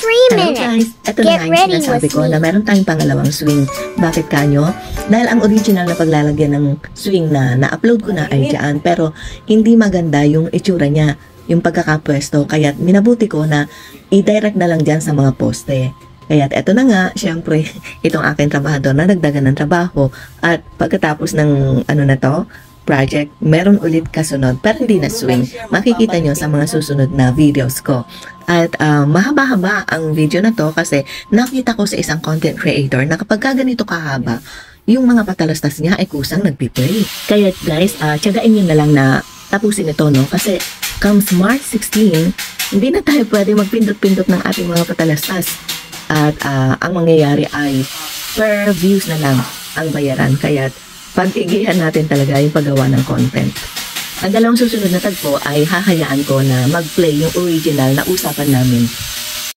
Hello guys! Ito na nga yung sinasabi ko na meron tayong pangalawang swing. Bakit kanyo? Dahil ang original na paglalagyan ng swing na na-upload ko na ay dyan, pero hindi maganda yung itsura niya, yung pagkakapwesto. Kaya minabuti ko na i-direct na lang dyan sa mga poste. Kaya eto na nga, syempre, itong aking trabahador na nagdagan ng trabaho. At pagkatapos ng project, meron ulit kasunod pero hindi na swing. Makikita nyo sa mga susunod na videos ko. At mahaba-haba ang video na to kasi nakita ko sa isang content creator na kapag ganito kahaba, yung mga patalastas niya ay kusang nagpiplay. Kaya guys, tiyagain nyo na lang na tapusin ito, no? Kasi come March 16, hindi na tayo pwede magpindot-pindot ng ating mga patalastas. At ang mangyayari ay per views na lang ang bayaran. Kaya pag-igihan natin talaga yung paggawa ng content. Ang dalawang susunod na tagpo ay hahayaan ko na mag-play yung original na usapan namin.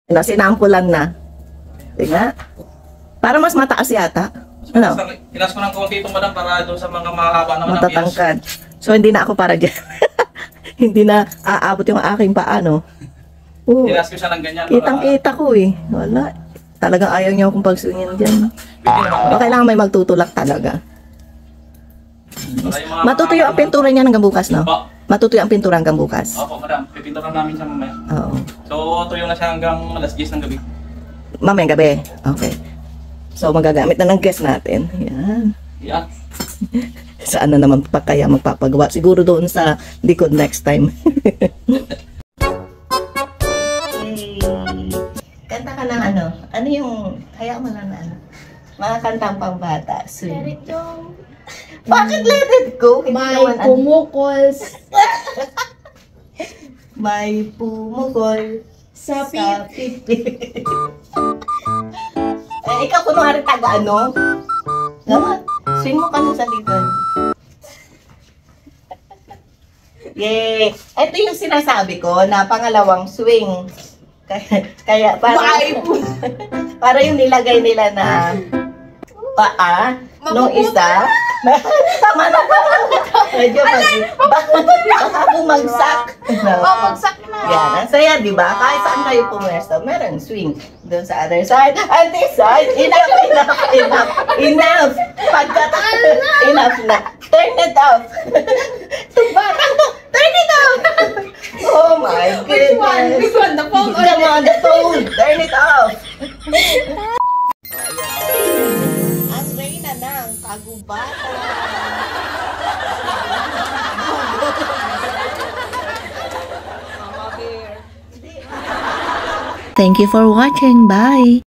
Sinampulan na. Tingnan. Para mas mataas yata. Ano? Tinas ko ng konti itong madam para doon sa mga mahaba naman ng matatangkad. So hindi na ako para dyan. Hindi na aabot yung aking paa, no? Tinas ko siya ng ganyan. Kitang-kita ko eh. Wala. Talagang ayaw niya akong pagsungin dyan. Kailangan may magtutulak talaga. Matutuyo ang pintura niya hanggang bukas, no? Matutuyo ang pintura hanggang bukas. Opo, madam. Pipinturan namin siya mamaya. Oo. So, tuyo na siya hanggang alas 10 ng gabi. Mamayang gabi? Okay. So, magagamit na ng guest natin. Yan. Yeah. Saan na naman pa kaya magpapagawa? Siguro doon sa likod next time. Kanta ka ng ano? Ano yung, kaya mo lang na ano? Mga kantang pambata. Let it go. Bakit let it go? May pumukol May pumukol sa pipi. Ikaw kunwari taga ano? Naman, swing mo ka sa likod. Yay! Ito yung sinasabi ko na pangalawang swing. Kaya para yung nilagay nila na paa nung isa. Tama na. Medyo baka bumagsak. Bagsak na. Yan, ang saya, di ba? Kahit saan kayo pumwesto, meron swing. Doon sa other side, and this side, enough. Enough na. Turn it off. Batang to, turn it off. Oh my goodness. Which one? The phone or Come on, the phone. Turn it off. Ang reyna ng kagubatan. Thank you for watching. Bye.